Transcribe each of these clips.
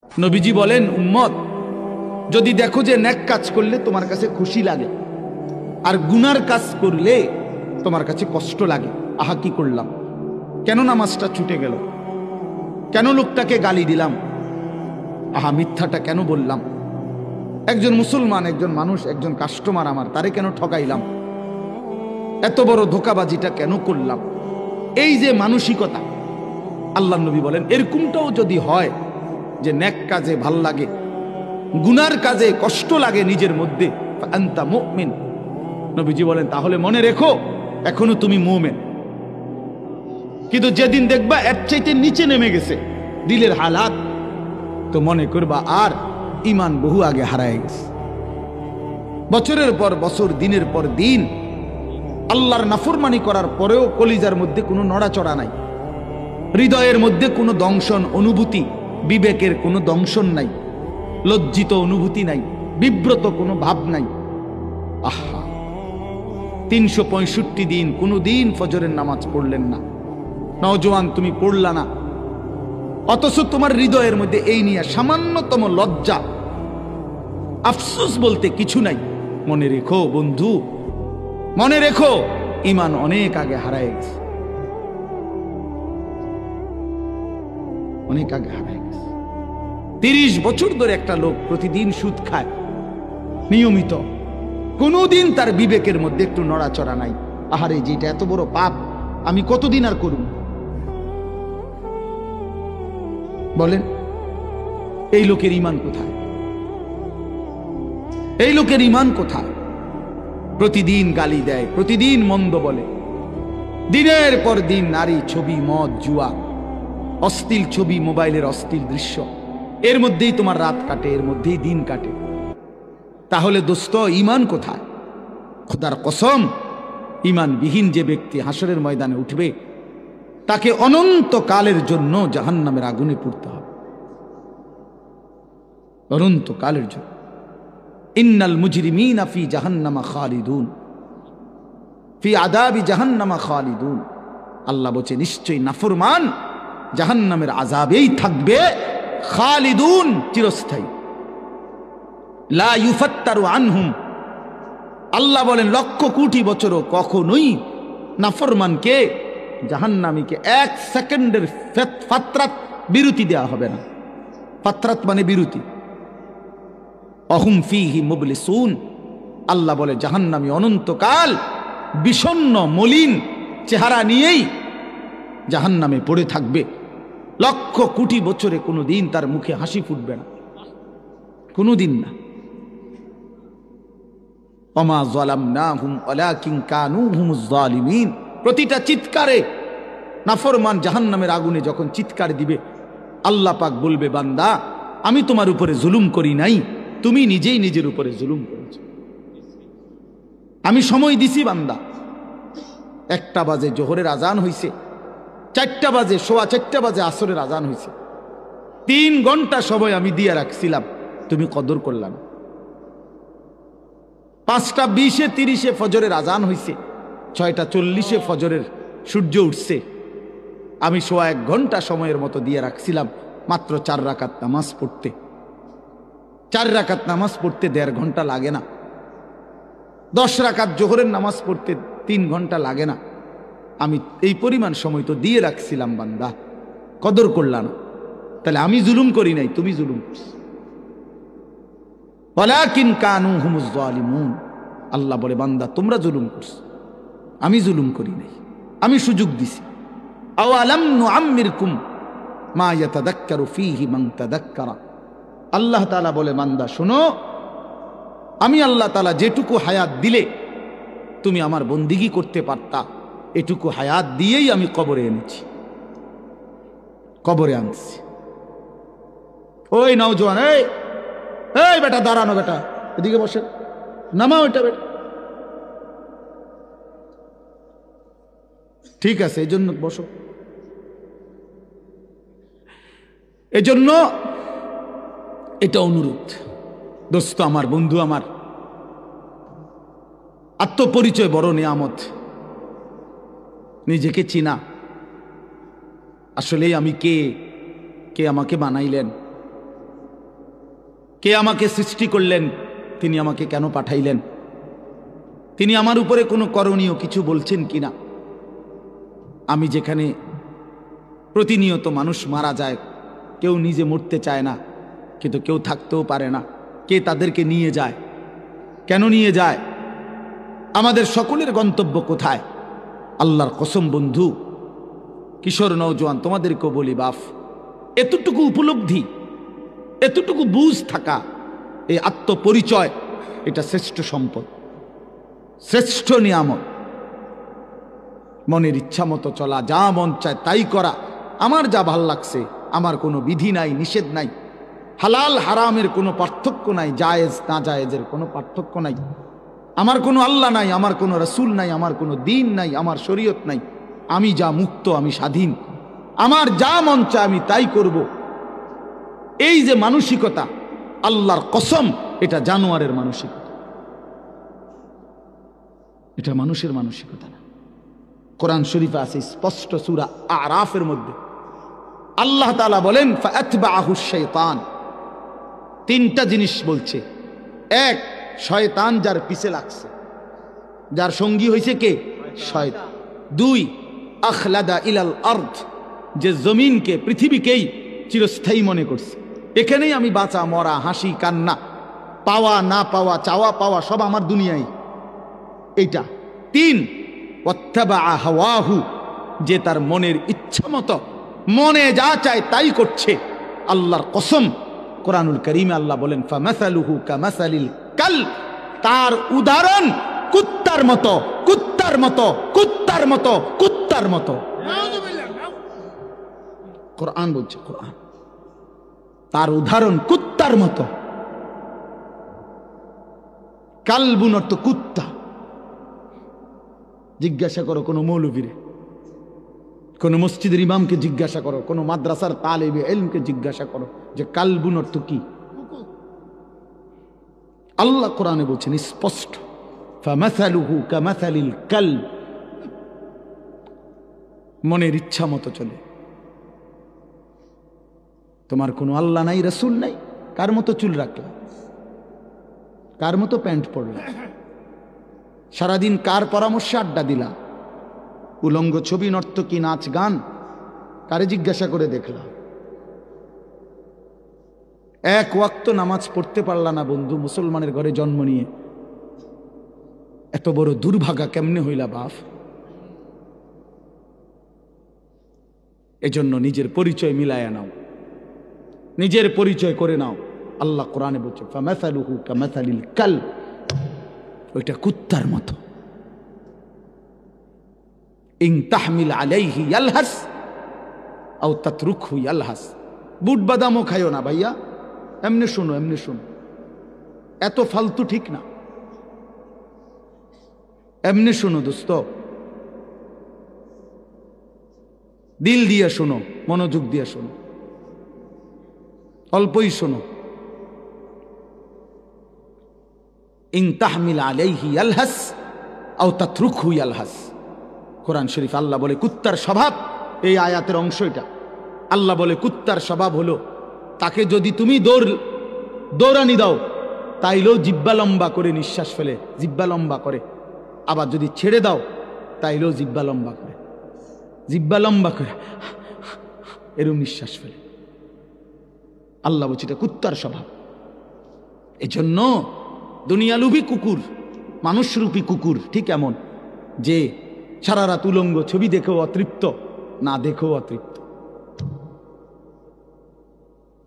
নবীজি বলেন, উম্মত যদি দেখো যে নেক কাজ করলে তোমার কাছে খুশি লাগে আর গুনার কাজ করলে তোমার কাছে কষ্ট লাগে, আহা কি করলাম, কেন নামাজটা ছুটে গেল, কেন লোকটাকে গালি দিলাম, আহা মিথ্যাটা কেন বললাম, একজন মুসলমান, একজন মানুষ, একজন কাস্টমার আমার, তারে কেন ঠকাইলাম, এত বড় ধোঁকাবাজিটা কেন করলাম, এই যে মানসিকতা, আল্লাহ নবী বলেন এরকমটাও যদি হয় যে নেক কাজে ভাল লাগে, গুনার কাজে কষ্ট লাগে নিজের মধ্যে, আনতা মুমিন, নবীজি বলেন তাহলে মনে রেখো এখনো তুমি মুমিন। কিন্তু যেদিন দেখবা এর চাইতে নিচে নেমে গেছে দিলের হালাত, তো মনে করবা আর ঈমান বহু আগে হারায় গেছে। বছরের পর বছর, দিনের পর দিন আল্লাহর নাফরমানি করার পরেও কলিজার মধ্যে কোনো নড়াচড়া নাই, হৃদয়ের মধ্যে কোনো দংশন অনুভূতি, বিবেকের কোনো দংশন নাই, লজ্জিত অনুভূতি নাই, বিব্রত কোনো ভাব নাই। আহা, 365 দিন কোনো দিন ফজরের নামাজ পড়লেন না, নওজোয়ান তুমি পড়লা না, অথচ তোমার হৃদয়ের মধ্যে এই নিয়ে সামান্যতম লজ্জা, আফসোস বলতে কিছু নাই। মনে রেখো বন্ধু, মনে রেখো ঈমান অনেক আগে হারায় গেছে, অনেক আগে হারায় গেছে। 30 বছর ধরে একটা লোক প্রতিদিন সুদ খায় নিয়মিত, কোনোদিন তার বিবেকের মধ্যে একটু নড়াচড়া নাই, আহারে যেটা এত বড় পাপ আমি কতদিন আর করব, বলেন এই লোকের ঈমান কোথায়? এই লোকের ঈমান কোথায়? প্রতিদিন গালি দেয়, প্রতিদিন মন্দ বলে, দিনের পর দিন নারী, ছবি, মদ, জুয়া, অশ্লীল ছবি, মোবাইলের অশ্লীল দৃশ্য, এর মধ্যেই তোমার রাত কাটে, এর মধ্যেই দিন কাটে। তাহলে দোস্ত ঈমান কোথায়? খোদার কসম, ঈমানবিহীন যে ব্যক্তি হাসরের ময়দানে উঠবে তাকে অনন্তকালের জন্য জাহান্নামের আগুনে পুড়তে হবে, অনন্তকালের জন্য। ইন্নাল মুজরিমিনা ফি জাহান্নামা খালিদুন, ফি আযাবি জাহান্নামা খালিদুন। আল্লাহ বলছে নিশ্চয়ই নাফরমান জাহান্নামের আযাবেই থাকবে, খালিদুন, চিরস্থায়ী, লা ইউফাত্তারু আনহুম। আল্লাহ বলেন লক্ষ কোটি বছরও কখনোই নাফরমানকে, জাহান্নামীকে 1 সেকেন্ডের ফাতরাত বিরতি দেওয়া হবে না। ফাতরাত মানে বিরতি। অহুম ফীহি মুবলিসুন। আল্লাহ বলে জাহান্নামী অনন্তকাল বিষণ্ণ মলিন চেহারা নিয়েই জাহান্নামে পড়ে থাকবে, লক্ষ কোটি বছরে কোনো দিন তার মুখে হাসি ফুটবে না, কোনো দিন না। ওমা যালামনাহুম ওয়ালাকিন কানু হুমুজ যালিমিন। প্রতিটা চিৎকারে নাফরমান জাহান্নামের আগুনে যখন চিৎকার দিবে, আল্লাহ পাক বলবে বান্দা আমি তোমার উপরে জুলুম করি নাই, তুমি নিজেই নিজের উপরে জুলুম করেছো। আমি সময় দিছি বান্দা, 1টা বাজে জোহরের আজান হইছে, 4টা বাজে, 4:15 বাজে আসরের আজান হইছে, 3 ঘন্টা সময় আমি দিয়ে রাখছিলাম, তুমি কদর করলাম। 5:20 30 ফজরের আজান হইছে, 6:40 ফজরের সূর্য উঠছে, আমি 1.5 ঘন্টা সময়ের মতো দিয়ে রাখছিলাম মাত্র 4 রাকাত নামাজ পড়তে। 4 রাকাত নামাজ পড়তে 1.5 ঘন্টা লাগে না, 10 রাকাত জোহরের নামাজ পড়তে 3 ঘন্টা লাগে না। আমি এই পরিমাণ সময় তো দিয়ে রাখছিলাম, বান্দা কদর করলাম না। তাহলে আমি জুলুম করি নাই, তুমি জুলুম করছো। ওয়ালাকিন কানু হুমুজ যালিমুন। আল্লাহ বলে বান্দা তোমরা জুলুম করছো, আমি জুলুম করি নাই, আমি সুযোগ দিছি। আওয়ালাম নুআম্মিরকুম মা ইয়াতাযাক্কারু ফীহি মান তাযাক্কারা। আল্লাহ তাআলা বলে বান্দা শোনো, আমি আল্লাহ তাআলা যেটুকু হায়াত দিলে তুমি আমার বন্দিগি করতে পারতা, এটুকু হায়াত দিয়েই আমি কবরে এনেছি, কবরে আনছি। ওই নওজোয়ান, এই বেটা দাঁড়ানো, বেটা এদিকে বসে, নামাও এটা বেটা। ঠিক আছে, এই জন্য বসো। এজন্য এটা অনুরোধ, দোস্ত আমার, বন্ধু আমার, আত্মপরিচয় বড় নিয়ামত। নিজেকে চিনা, আসলে আমি কে, কে আমাকে বানাইলেন, কে আমাকে সৃষ্টি করলেন, তিনি আমাকে কেন পাঠাইলেন, তিনি আমার উপরে কোনো করণীয় কিছু বলছেন কিনা। আমি যেখানে প্রতিনিয়ত মানুষ মারা যায়, কেউ নিজে মরতে চায় না, কিন্তু কেউ থাকতেও পারে না, কে তাদেরকে নিয়ে যায়, কেন নিয়ে যায়, আমাদের সকলের গন্তব্য কোথায়? আল্লাহর কসম বন্ধু, কিশোর নওজোয়ান, তোমাদেরকেও বলি বাপ, এতটুকু উপলব্ধি, এতটুকু বুঝ থাকা, এই আত্মপরিচয়, এটা শ্রেষ্ঠ সম্পদ, শ্রেষ্ঠ নিয়ামত। মনের ইচ্ছা মতো চলা, যা মন চায় তাই করা, আমার যা ভাল লাগছে, আমার কোনো বিধি নাই, নিষেধ নাই, হালাল হারামের কোনো পার্থক্য নাই, জায়েজ না জায়েজের কোনো পার্থক্য নাই, আমার কোনো আল্লাহ নাই, আমার কোনো রসুল নাই, আমার কোনো দিন নাই, আমার শরীয়ত নাই, আমি যা মুক্ত, আমি স্বাধীন, আমার যা মন চায় আমি তাই করব। এই যে মানসিকতা, আল্লাহর কসম, এটা জানোয়ারের মানসিকতা, এটা মানুষের মানসিকতা না। কোরআন শরীফে আছে স্পষ্ট, সূরা আরাফের মধ্যে আল্লাহ তাআলা বলেন ফাআতবাহু শাইতান, তিনটা জিনিস বলছে। এক, শয়তান যার পিছে লাগছে, যার সঙ্গী হয়েছে কে? শয়তান। দুই, আখলাদা ইলাল আরদ, যে জমিনকে, পৃথিবীকেই চিরস্থায়ী মনে করছে, এখানেই আমি বাঁচা মরা, হাসি কান্না, পাওয়া না পাওয়া, চাওয়া পাওয়া সব আমার দুনিয়ায়, এইটা। তিন, ওয়াত্তাবা হাওয়াহু, যে তার মনের ইচ্ছা মতো মনে যা চায় তাই করছে। আল্লাহর কসম, কোরআনুল কারীমে আল্লাহ বলেন ফামাসালুহু কামাসালিল কালব, তার উদাহরণ কুত্তার মতো, কুত্তার মতো, কুত্তার মতো, কুত্তার মতো। কোরআন বলছে, কোরআন, তার উদাহরণ কুত্তার মতো। কালবুন অর্থ কুত্তা। জিজ্ঞাসা করো কোনো মৌলবীরে, কোন মসজিদের ইমামকে জিজ্ঞাসা করো, কোন মাদ্রাসার তালেবে ইলমকে জিজ্ঞাসা করো যে কালবুন অর্থ কি। আল্লাহ কোরআনে বলছেন স্পষ্ট, ফামাসালুহু কামাসালিল কালব, মনের ইচ্ছা মতো চলে। তোমার কোনো আল্লাহ নাই, রাসূল নাই, কার মতো চুল রাখলা, কার মতো প্যান্ট পরলা, সারাদিন কার পরামর্শে আড্ডা দিলা, উলঙ্গ ছবি, নর্তকী, নাচ গান, কারে জিজ্ঞাসা করে দেখলা। এক ওয়াক্ত নামাজ পড়তে পারলা না বন্ধু, মুসলমানের ঘরে জন্ম নিয়ে, এত বড় দুর্ভাগা কেমনে হইলা বাপ। এজন্য নিজের পরিচয় মিলায়া নাও, নিজের পরিচয় করে নাও। আল্লাহ কোরআনে বলছে ফামাসালুহু কামাসালিল কালব, ওইটা কুত্তার মতো। ইন তাহমিল আলাইহি ইয়ালহাস আও তাতরুকহু ইয়ালহাস। বুট বাদামও খাইও না ভাইয়া, এমনি শোনো, এমনি শোনো, এত ফালতু ঠিক না, এমনি শোনো দোস্ত, দিল দিয়ে শোনো, মনোযোগ দিয়ে শোনো, অল্পই শোনো। ইন তাহমিল আলাইহি ইয়ালহাস আও তাতরুকহু ইয়ালহাস। কোরআন শরীফ আল্লাহ বলে কুত্তার স্বভাব, এই আয়াতের অংশ এটা। আল্লাহ বলে কুত্তার স্বভাব হলো, তাকে যদি তুমি দৌড়ানি দাও তাইলেও জিব্বা লম্বা করে নিঃশ্বাস ফেলে, জিব্বা লম্বা করে। আবার যদি ছেড়ে দাও তাইলেও জিব্বা লম্বা করে, জিব্বা লম্বা করে এরকম নিঃশ্বাস ফেলে। আল্লাহ বলছে এটা কুত্তার স্বভাব। এজন্য দুনিয়ালুভী কুকুর, মানুষরূপী কুকুর ঠিক এমন, যে সারা রাত উলঙ্গ ছবি দেখেও অতৃপ্ত, না দেখেও অতৃপ্ত,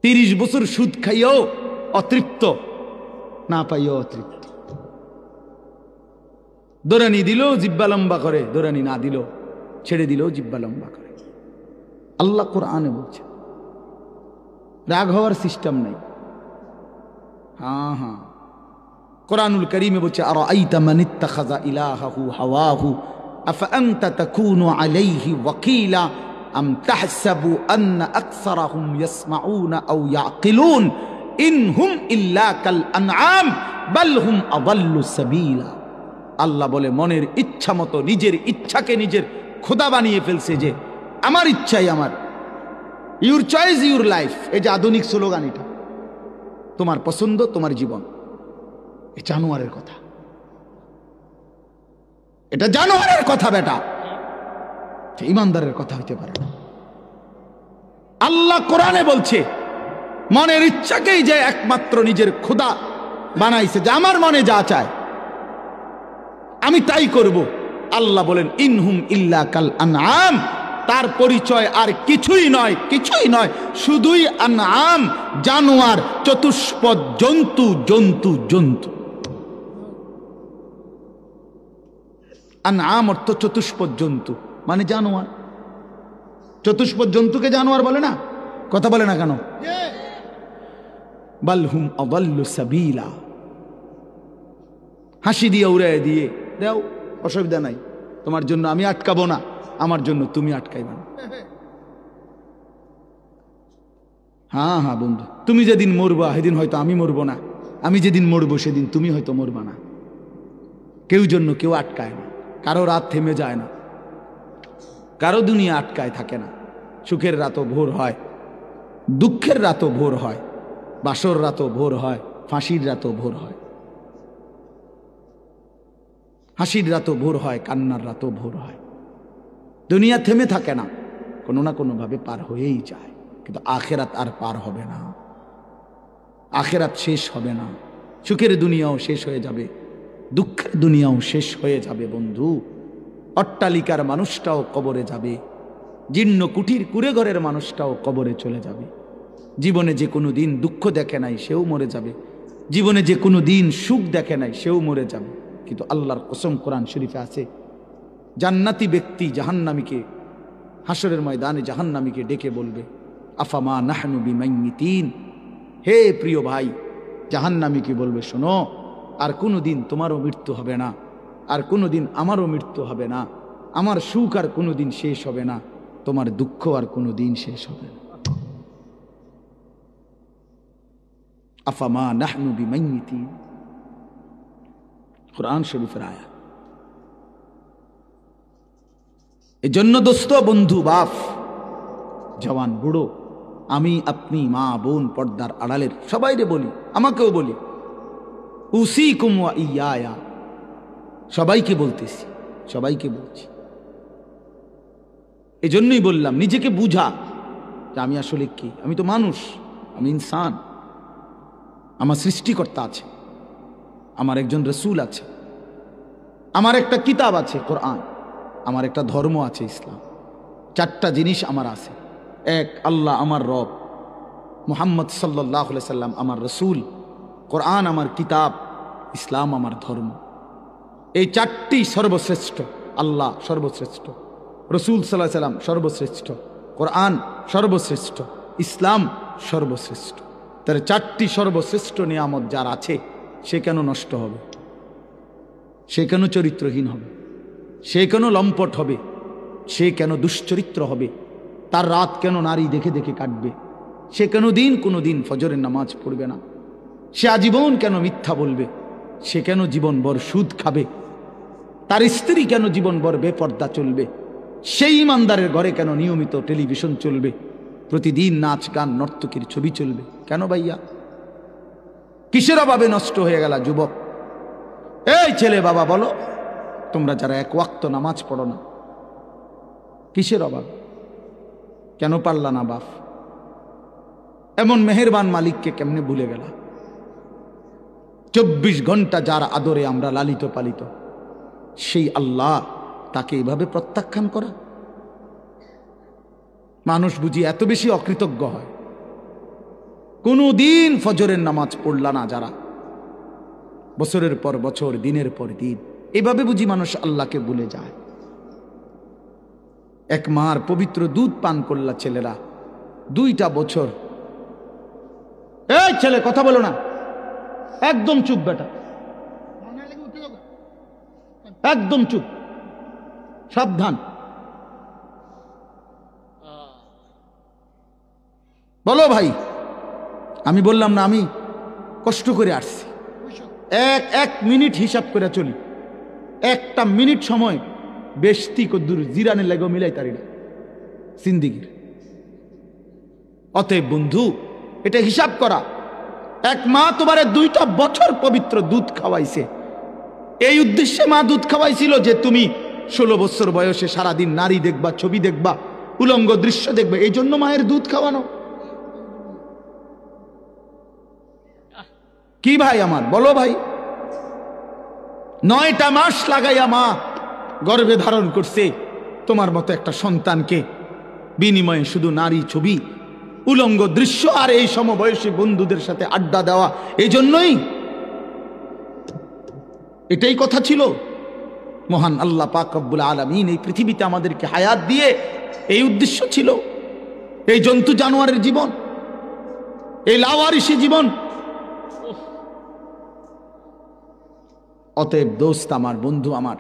30 বছর সুদ খাইও অতৃপ্ত, না পাইও অতৃপ্ত। দৌড়ানি দিলেও জিব্বা লম্বা করে, দৌড়ানি না দিলেও, ছেড়ে দিলেও জিব্বা লম্বা করে। আল্লাহ কোরআনে বলছে, রাগ হওয়ার সিস্টেম নাই। হ্যাঁ হ্যাঁ, কোরআনুল কারীমে বলছে আরাআইতা মান ইত্তাখাযা ইলাহাহু হাওয়াহু আফাআনতা তাকুনু আলাইহি ওয়াকিলা আম তাহসাবু আন্না আকসারাহুম ইয়াসমাউনা আও ইয়াকিলুন ইনহুম ইল্লা কাল আনআম বাল হুম আযাল্লু সাবিলা। আল্লাহ বলে মনের ইচ্ছা মতো নিজের ইচ্ছাকে নিজের খোদা বানিয়ে ফেলছে, যে আমার ইচ্ছাই আমার, ইউর চয়েস ইউর লাইফ। এই যে আধুনিক স্লোগান, এটা তোমার পছন্দ, তোমার জীবন। এ জানোয়ারের কথা, এটা জানোয়ারের কথা বেটা, ইমানদারের কথা হইতে পারে না। আল্লাহ কোরআনে বলছে মনের ইচ্ছাকেই যে একমাত্র নিজের খোদা বানাইছে, যে আমার মনে যা চায় আমি তাই করব। আল্লাহ বলেন ইনহুম ইল্লা কাল আনআম, তার পরিচয় আর কিছুই নয়, কিছুই নয়, শুধুই আনআম, জানোয়ার, চতুষ্পদ জন্তু, জন্তু জন্তু। আনআম অর্থ চতুষ্পদ জন্তু, মানে জানোয়ার। চতুষ্পদ জন্তুকে জানোয়ার বলে না? কথা বলে না কেন? বালহুম আদাল্লু সাবিলা, হাসি দিয়ে উড়াই দিয়ে দাও, অসুবিধা নাই, তোমার জন্য আমি আটকাবো না, আমার জন্য তুমি আটকাইবা না। হ্যাঁ হ্যাঁ বন্ধু, তুমি যেদিন মরবা সেদিন হয়তো আমি মরবো না, আমি যেদিন মরবো সেদিন তুমি হয়তো মরবা না। কেউ জন্য কেউ আটকায় না, কারো রাত থেমে যায় না, কারো দুনিয়া আটকায় থাকে না। সুখের রাতও ভোর হয়, দুঃখের রাতও ভোর হয়, বাসর রাতও ভোর হয়, ফাঁসির রাতও ভোর হয়, হাসির রাতও ভোর হয়, কান্নার রাতও ভোর হয়। দুনিয়া থেমে থাকে না, কোনো না কোনো ভাবে পার হয়েই যায়। কিন্তু আখেরাত আর পার হবে না, আখেরাত শেষ হবে না। সুখের দুনিয়াও শেষ হয়ে যাবে, দুঃখের দুনিয়াও শেষ হয়ে যাবে বন্ধু। অট্টালিকার মানুষটাও কবরে যাবে, জীর্ণ কুঠির কুড়ে ঘরের মানুষটাও কবরে চলে যাবে। জীবনে যে কোনো দিন দুঃখ দেখে নাই সেও মরে যাবে, জীবনে যে কোনো দিন সুখ দেখে নাই সেও মরে যাবে। কিন্তু আল্লাহর কসম, কোরআন শরীফে আছে, জান্নাতি ব্যক্তি জাহান্নামীকে হাসরের ময়দানে জাহান্নামীকে ডেকে বলবে আফামা নাহনু বিমাইয়িতিন, হে প্রিয় ভাই, জাহান্নামীকে বলবে শোনো, আর কোনো দিন তোমারও মৃত্যু হবে না, আর কোনো দিন আমারও মৃত্যু হবে না, আমার সুখ আর কোনো দিন শেষ হবে না, তোমার দুঃখ আর কোনো দিন শেষ হবে না। আফামা নাহনু বিমাইয়িতিন, কোরআন শরীফের আয়াত। এজন্য দোস্ত, বন্ধু, বাপ, জওয়ান, বুড়ো, আমি, আপনি, মা, বোন, পর্দার আড়ালের সবাইরে বলি, আমাকেও বলি, উসিকুম ওয়া ইয়া, সবাইকে বলতেছি, সবাইকে বলছি। এজন্যই বললাম নিজেকে বুঝা যে আমি আসলে কি। আমি তো মানুষ, আমি ইনসান, আমার সৃষ্টিকর্তা আছে, আমার একজন রসুল আছে, আমার একটা কিতাব আছে কোরআন, আমার একটা ধর্ম আছে ইসলাম। চারটা জিনিস আমার আছে। এক, আল্লাহ আমার রব, মুহাম্মদ সাল্লাল্লাহু আলাইহি সাল্লাম আমার রসুল, কোরআন আমার কিতাব, ইসলাম আমার ধর্ম। এই চারটি সর্বশ্রেষ্ঠ। আল্লাহ সর্বশ্রেষ্ঠ, রসুল সাল্লাল্লাহু আলাইহি সাল্লাম সর্বশ্রেষ্ঠ, কোরআন সর্বশ্রেষ্ঠ, ইসলাম সর্বশ্রেষ্ঠ। তার চারটি সর্বশ্রেষ্ঠ নিয়ামত যার আছে, সে কেন নষ্ট হবে? সে কেন চরিত্রহীন হবে? সে কেন লম্পট হবে? সে কেন দুশ্চরিত্র হবে? তার রাত কেন নারী দেখে দেখে কাটবে? সে কেন কোনো দিন ফজরের নামাজ পড়বে না? সে আজীবন কেন মিথ্যা বলবে? সে কেন জীবনভর সুদ খাবে? তার স্ত্রী কেন জীবনভর বেপর্দা চলবে? সেই ইমানদারের ঘরে কেন নিয়মিত টেলিভিশন চলবে? প্রতিদিন নাচ গান নর্তকীর ছবি চলবে? কেন ভাইয়া? কিসের অভাবে নষ্ট হয়ে গেল যুবক? এই ছেলে, বাবা বলো, তোমরা যারা এক ওয়াক্ত নামাজ পড়ো না, কিসের অভাব? কেন পারলা না বাপ? এমন মেহেরবান মালিককে কেমনে ভুলে গেলা? 24 ঘন্টা যার আদরে আমরা লালিত পালিত, সেই আল্লাহ, তাকে এইভাবে প্রত্যাখ্যান করা? মানুষ বুঝি এত বেশি অকৃতজ্ঞ হয়? কোনো দিন ফজরের নামাজ পড়লা না যারা, বছরের পর বছর, দিনের পর দিন, এভাবে বুঝি মানুষ আল্লাহকে ভুলে যায়? এক মার পবিত্র দুধ পান করলা ছেলেরা 2টা বছর। এই ছেলে, কথা বলো না, একদম চুপ বেটা, একদম চুপ, সাবধান। বলো ভাই। আমি বললাম না, আমি কষ্ট করে আসছি, এক মিনিট হিসাব করে চলি। একটা মিনিট সময় বেশতি কদ্দুর জিরানের লাগেও মিলাই তারি না জিন্দিগির। অতএব বন্ধু, এটা হিসাব করা এক মা তোমারে 2টা বছর পবিত্র দুধ খাওয়াইছে। এই উদ্দেশ্যে মা দুধ খাওয়াইছিল যে তুমি 16 বছর বয়সে সারাদিন নারী দেখবা, ছবি দেখবা, উলঙ্গ দৃশ্য দেখবে, এই জন্য মায়ের দুধ খাওয়ানো। কি ভাই আমার, বলো ভাই? 9টা মাস লাগাইয়া মা গর্ভে ধারণ করছে তোমার মতো একটা সন্তানকে, বিনিময়ে শুধু নারী ছবি, উলঙ্গ দৃশ্য আর এই সমবয়সী বন্ধুদের সাথে আড্ডা দেওয়া। এই জন্যই এটাই কথা ছিল। মহান আল্লাহ পাক রব্বুল আলামিন এই পৃথিবীতে আমাদেরকে হায়াত দিয়ে এই উদ্দেশ্য ছিল। এই জন্তু জানোয়ারের জীবন, এই লাওয়ারিসি জীবন। অতএব দোস্ত আমার, বন্ধু আমার,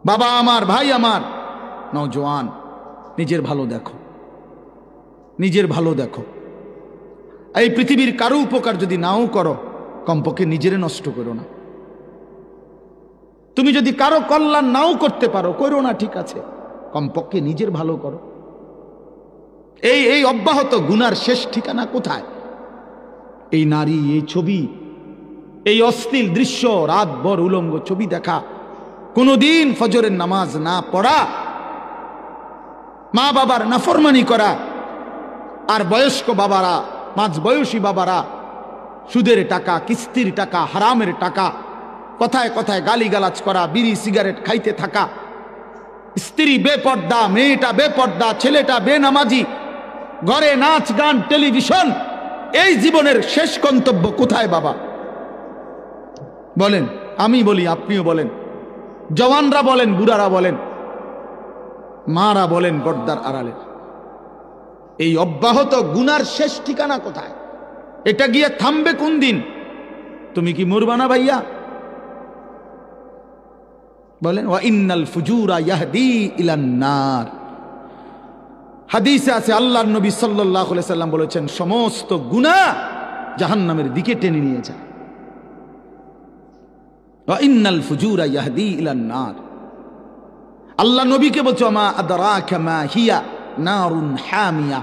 বাবা আমার, ভাই আমার, নওজোয়ান, নিজের ভালো দেখো, নিজের ভালো দেখো। এই পৃথিবীর কারো উপকার যদি নাও করো, কমপক্ষে নিজেরে নষ্ট করো না। তুমি যদি কারো কল্যাণ নাও করতে পারো, করো না, ঠিক আছে, কমপক্ষে নিজের ভালো করো। এই অব্যাহত গুনার শেষ ঠিকানা কোথায়? এই নারী, এই ছবি, এই অশ্লীল দৃশ্য, রাতভর উলঙ্গ ছবি দেখা, কোনদিন ফজরের নামাজ না পড়া, মা বাবার নাফরমানি করা, আর বয়স্ক বাবারা, মাঝবয়সী বাবারা সুদের টাকা, কিস্তির টাকা, হারামের টাকা, কথায় কথায় গালিগালাজ করা, বিড়ি সিগারেট খাইতে থাকা, স্ত্রী বেপর্দা, মেয়েটা বেপর্দা, ছেলেটা বেনামাজি, ঘরে নাচ গান, টেলিভিশন। এই জীবনের শেষ গন্তব্য কোথায় বাবা? বলেন, আমি বলি, আপনিও বলেন, জওয়ানরা বলেন, বুড়ারা বলেন, মারা বলেন, পর্দার আড়ালের এই অব্যাহত গুনার শেষ ঠিকানা কোথায়? এটা গিয়ে থামবে কোন দিন? তুমি কি মরবা না ভাইয়া? বলেন, ওয়া ইন্নাল ফুজুরা ইয়াহদি ইলান নার। হাদিসে আছে, আল্লাহর নবী সাল্লাল্লাহু আলাইহি সাল্লাম বলেছেন, সমস্ত গুনাহ জাহান্নামের দিকে টেনে নিয়ে যায়। ওয়া ইন্নাল ফুজুরা ইয়াহদি ইলান নার। আল্লাহ নবীকে বলছে, মা আদরাকা মা হিয়া নারুন হামিয়া।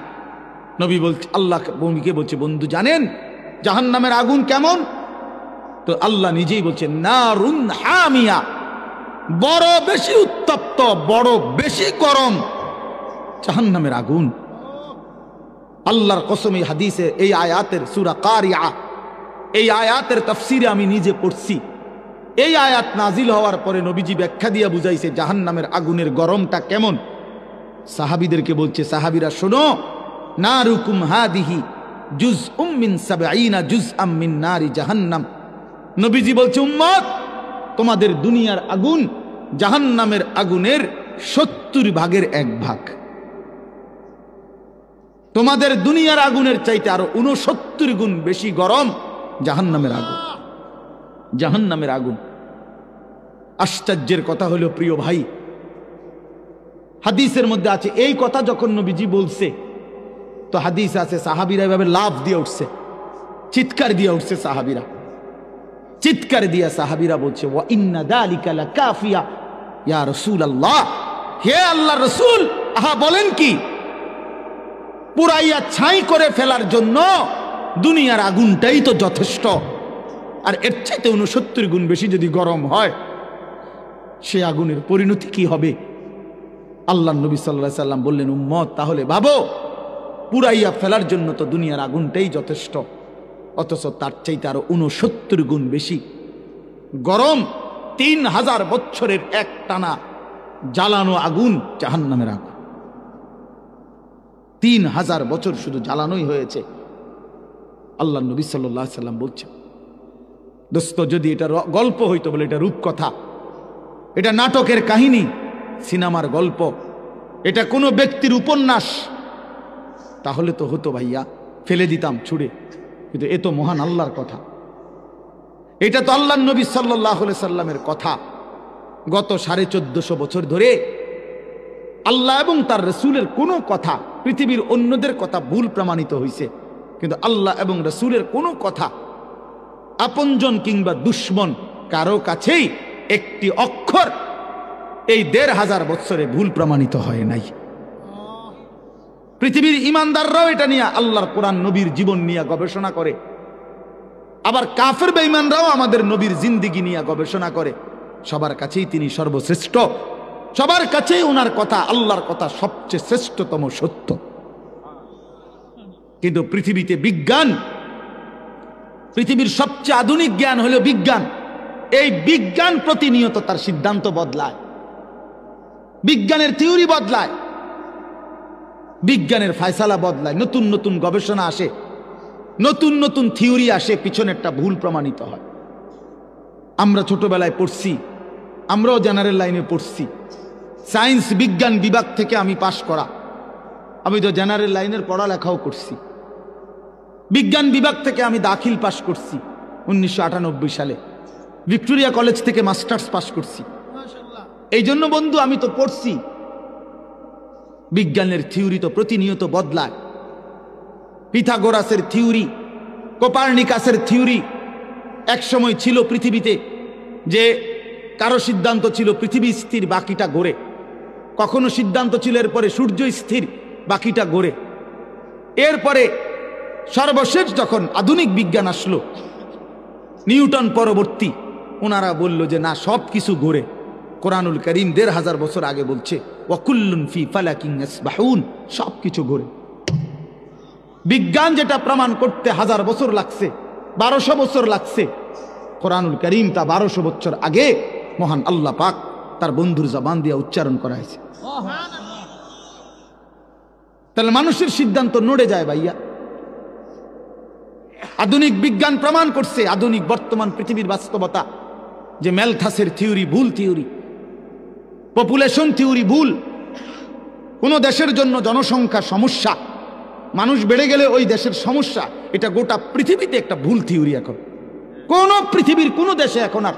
নবী বলছে, আল্লাহ নবীকে বলছে, বন্ধু জানেন জাহান্নামের আগুন কেমন? তো আল্লাহ নিজেই বলছেন, নারুন হামিয়া, বড় বেশি উত্তপ্ত, বড় বেশি গরম জাহান্নামের আগুন। আল্লাহর কসম, এই হাদিসে, এই আয়াতের সূরা কারিয়া, এই আয়াতের তাফসীরে আমি নিজে পড়ছি। এই আয়াত নাজিল হওয়ার পরে নবীজি ব্যাখ্যা দিয়ে বুঝাইছে জাহান্নামের আগুনের গরমটা কেমন। সাহাবীদেরকে বলছে, সাহাবীরা শোনো, নারুকুম হাদিহি জুজউম মিন ৭০ জুজআম মিন নারি জাহান্নাম। নবীজি বলছে, উম্মত, তোমাদের দুনিয়ার আগুন জাহান্নামের আগুনের ৭০ ভাগের 1 ভাগ। তোমাদের দুনিয়ার আগুনের চাইতে আরো ৬৯ গুণ বেশি গরম জাহান্নামের আগুন। জাহান্নামের আগুন। আশ্চর্যের কথা হলো প্রিয় ভাই, হাদিসের মধ্যে আছে, এই কথা যখন নবীজি বলছে, তো হাদিস আছে সাহাবীরা এভাবে লাফ দিয়ে উঠছে, চিৎকার দিয়ে উঠছে সাহাবীরা, চিৎকার দিয়ে সাহাবীরা বলছে, ওয়া ইন্না যালিকা লাকাফিয়া ইয়া রাসূলুল্লাহ, হে আল্লাহর রাসূল, আহা বলেন কি, পুরাইয়া ছাই করে ফেলার জন্য দুনিয়ার আগুনটাই তো যথেষ্ট, আর এর চাইতে ৬৯ গুণ বেশি যদি গরম হয়, সে আগুনের পরিণতি কি হবে? আল্লাহ নবী সাল্লাল্লাহু আলাইহি সাল্লাম বললেন, উম্মত, তাহলে ভাবো, পুরাইয়া ফেলার জন্য তো দুনিয়ার আগুনটাই যথেষ্ট, অথচ তার চাইতে আরো ৬৯ গুণ বেশি গরম ৩০০০ বছরের এক টানা জ্বালানো আগুন জাহান্নামের আগুন। ৩০০০ বছর শুধু জ্বালানোই হয়েছে। আল্লাহ নবী সাল্লাল্লাহু আলাইহি সাল্লাম বলছেন, দোস্ত, যদি এটা গল্প হইতো, বলে এটা রূপকথা, এটা নাটকের কাহিনী, সিনেমার গল্প, এটা কোনো ব্যক্তির উপন্যাস, তাহলে তো হতো ভাইয়া, ফেলে দিতাম ছুড়ে। কিন্তু এ তো মহান আল্লাহর কথা, এটা তো আল্লাহর নবী সাল্লাল্লাহু আলাইহি সাল্লামের কথা। গত ১৪৫০ বছর ধরে আল্লাহ এবং তার রাসূলের কোনো কথা, পৃথিবীর অন্যদের কথা ভুল প্রমাণিত হয়েছে, কিন্তু আল্লাহ এবং রাসূলের কোনো কথা, আপনজন কিংবা দুশ্মন, কারো কাছেই একটি অক্ষর এই ১৫০০ বছরে ভুল প্রমাণিত হয় নাই। পৃথিবীর ইমানদাররাও এটা নিয়ে আল্লাহর কোরআন নবীর জীবন নিয়ে গবেষণা করে। আবার কাফের বেঈমানরাও আমাদের নবীর জিন্দেগি নিয়ে গবেষণা করে। সবার কাছেই তিনি সর্বশ্রেষ্ঠ, সবার কাছেই ওনার কথা, আল্লাহর কথা সবচেয়ে শ্রেষ্ঠতম সত্য। কিন্তু পৃথিবীতে বিজ্ঞান, পৃথিবীর সবচেয়ে আধুনিক জ্ঞান হলো বিজ্ঞান। এই বিজ্ঞান প্রতিনিয়ত তার সিদ্ধান্ত বদলায়, বিজ্ঞানের থিওরি বদলায়, বিজ্ঞানের ফায়সালা বদলায়, নতুন নতুন গবেষণা আসে, নতুন নতুন থিওরি আসে, পিছনেরটা ভুল প্রমাণিত হয়। আমরা ছোটবেলায় পড়ছি, আমরাও জেনারেল লাইনে পড়ছি, সায়েন্স বিজ্ঞান বিভাগ থেকে আমি পাশ করা, আমি তো জেনারেল লাইনের পড়ালেখাও করছি। বিজ্ঞান বিভাগ থেকে আমি দাখিল পাশ করছি 1998 সালে, ভিক্টোরিয়া কলেজ থেকে মাস্টার্স পাশ করছি। এই জন্য বন্ধু আমি তো পড়ছি। বিজ্ঞানের থিওরি তো প্রতিনিয়ত বদলায়। পিথাগোরাসের থিওরি, কোপার্নিকাসের থিওরি, এক সময় ছিল পৃথিবীতে যে কারো সিদ্ধান্ত ছিল পৃথিবী স্থির বাকিটা ঘোরে, কখনো সিদ্ধান্ত ছিল এরপরে সূর্য স্থির বাকিটা ঘোরে। এরপরে সর্বশেষ যখন আধুনিক বিজ্ঞান আসলো, নিউটন পরবর্তী, ওনারা বলল যে না, সব কিছু ঘোরে। কোরআনুল করিম 1500 বছর আগে বলছে ওয়াকুল্লুন ফি ফালাকিন ইয়াসবাহুন, সব কিছু ঘোরে। বিজ্ঞান যেটা প্রমাণ করতে 1000 বছর লাগছে, 1200 বছর লাগছে, কোরআনুল করিম তা 1200 বছর আগে মহান আল্লাহ পাক তার বন্ধুর জবান দিয়ে উচ্চারণ করা হয়েছে। তাহলে মানুষের সিদ্ধান্ত নড়ে যায় ভাইয়া। আধুনিক বিজ্ঞান প্রমাণ করছে, আধুনিক বর্তমান পৃথিবীর বাস্তবতা, যে ম্যালথাসের থিওরি ভুল থিওরি, পপুলেশন থিওরি ভুল। কোন দেশের জন্য জনসংখ্যা সমস্যা, মানুষ বেড়ে গেলে ওই দেশের সমস্যা, এটা গোটা পৃথিবীতে একটা ভুল থিওরি। এখন কোন পৃথিবীর কোন দেশে এখন আর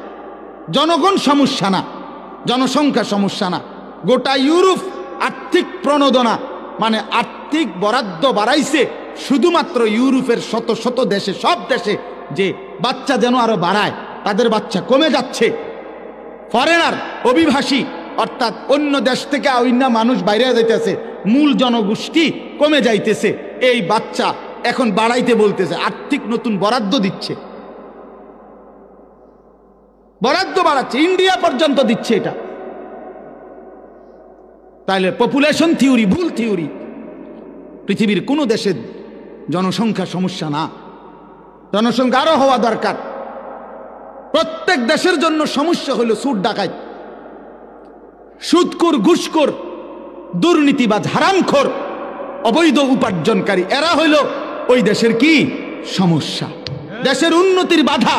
জনগণ সমস্যা না, জনসংখ্যা সমস্যা না। গোটা ইউরোপ আর্থিক প্রণোদনা মানে আর্থিক বরাদ্দ বাড়াইছে শুধুমাত্র ইউরোপের শত শত দেশে, সব দেশে যে বাচ্চা যেন আরো বাড়ায়, তাদের বাচ্চা কমে যাচ্ছে। ফরেনার, অভিবাসী অর্থাৎ অন্য দেশ থেকে অন্য মানুষ বাইরে যাইতেছে, মূল জনগোষ্ঠী কমে যাইতেছে, এই বাচ্চা এখন বাড়াইতে বলতেছে, আর্থিক নতুন বরাদ্দ দিচ্ছে, বরাদ্দ বাড়াচ্ছে, ইন্ডিয়া পর্যন্ত দিচ্ছে এটা। তাহলে পপুলেশন থিওরি ভুল থিওরি। পৃথিবীর কোন দেশের জনসংখ্যা সমস্যা না, জনসংখ্যা আরো হওয়া দরকার। প্রত্যেক দেশের জন্য সমস্যা হলো সুদ ডাকাত, সুদখোর, ঘুষখোর, দুর্নীতিবাজ, হারামখোর, অবৈধ উপার্জনকারী, এরা হইল ওই দেশের কি সমস্যা, দেশের উন্নতির বাধা,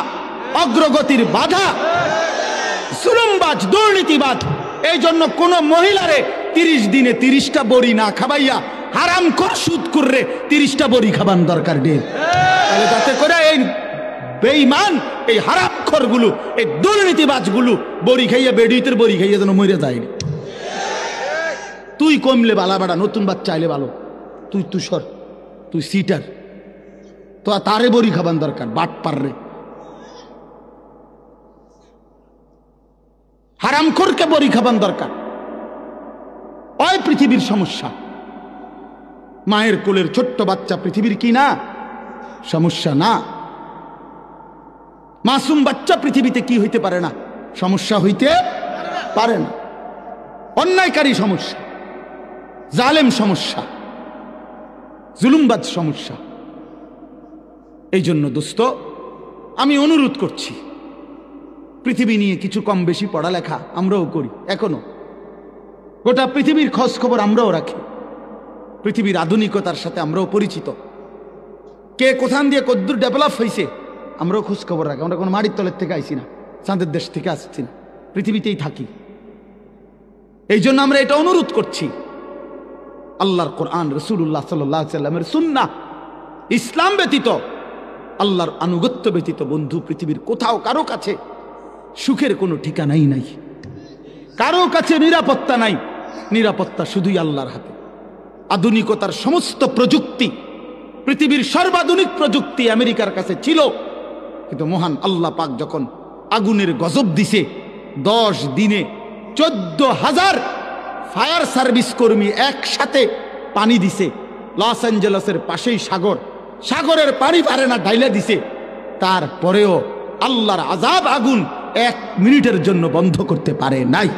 অগ্রগতির বাধা। জুলুমবাজ, দুর্নীতিবাজ। এই জন্য কোন মহিলারে 30 দিনে 30টা বড়ি না খাবাইয়া হারামখোর সুদখোররে 30টা বড়ি খাবান দরকার নেই। তাহলে যাতে করে এই বেঈমান, এই হারামখোর গুলো, এই দুর্নীতিবাজ গুলো বড়ি খাইয়া, বেডিতের বড়ি খাইয়া যেন মরে যায়নি। তুই কমলে বালা বাড়া, নতুন বাচ্চা আইলে ভালো, তুই তুষর, তুই সিটার, তো তারে বড়ি খাবান দরকার, বাট পাররে। হারামখোরকে বড়ি খাবান দরকার। ওই পৃথিবীর সমস্যা। মায়ের কোলের ছোট্ট বাচ্চা পৃথিবীর কি না সমস্যা না? মাসুম বাচ্চা পৃথিবীতে কি হইতে পারে না? সমস্যা হইতে পারে না। অন্যায়কারী সমস্যা, জালেম সমস্যা, জুলুমবাজ সমস্যা। এই জন্য দোস্ত, আমি অনুরোধ করছি, পৃথিবী নিয়ে কিছু কম বেশি পড়ালেখা আমরাও করি, এখনো গোটা পৃথিবীর খোঁজ খবর আমরাও রাখি, পৃথিবীর আধুনিকতার সাথে আমরাও পরিচিত, কে কোথান দিয়ে কদ্দূর ডেভেলপ হয়েছে আমরাও খোঁজ খবর রাখি। আমরা কোনো মাটির তলের থেকে আইছি না, চাঁদের দেশ থেকে আসছি না, পৃথিবীতেই থাকি। এই জন্য আমরা এটা অনুরোধ করছি, আল্লাহর কোরআন, রাসূলুল্লাহ সাল্লাল্লাহু আলাইহি ওয়াসাল্লামের সুন্নাহ, ইসলাম ব্যতীত, আল্লাহর আনুগত্য ব্যতীত বন্ধু পৃথিবীর কোথাও কারো কাছে সুখের কোনো ঠিকানাই নাই, কারো কাছে নিরাপত্তা নাই। নিরাপত্তা শুধুই আল্লাহর হাতে। আধুনিকতার সমস্ত প্রযুক্তি, পৃথিবীর সর্বাধুনিক প্রযুক্তি আমেরিকার কাছে ছিল, কিন্তু মহান আল্লাহ পাক যখন আগুনের গজব দিছে, 10 দিনে 14,000 ফায়ার সার্ভিস কর্মী একসাথে পানি দিছে, লস অ্যাঞ্জেলসের পাশেই সাগর, সাগরের পানি পারে না, ঢাইলা দিছে, তারপরেও আল্লাহর আযাব আগুন 1 মিনিটের জন্য বন্ধ করতে পারে নাই।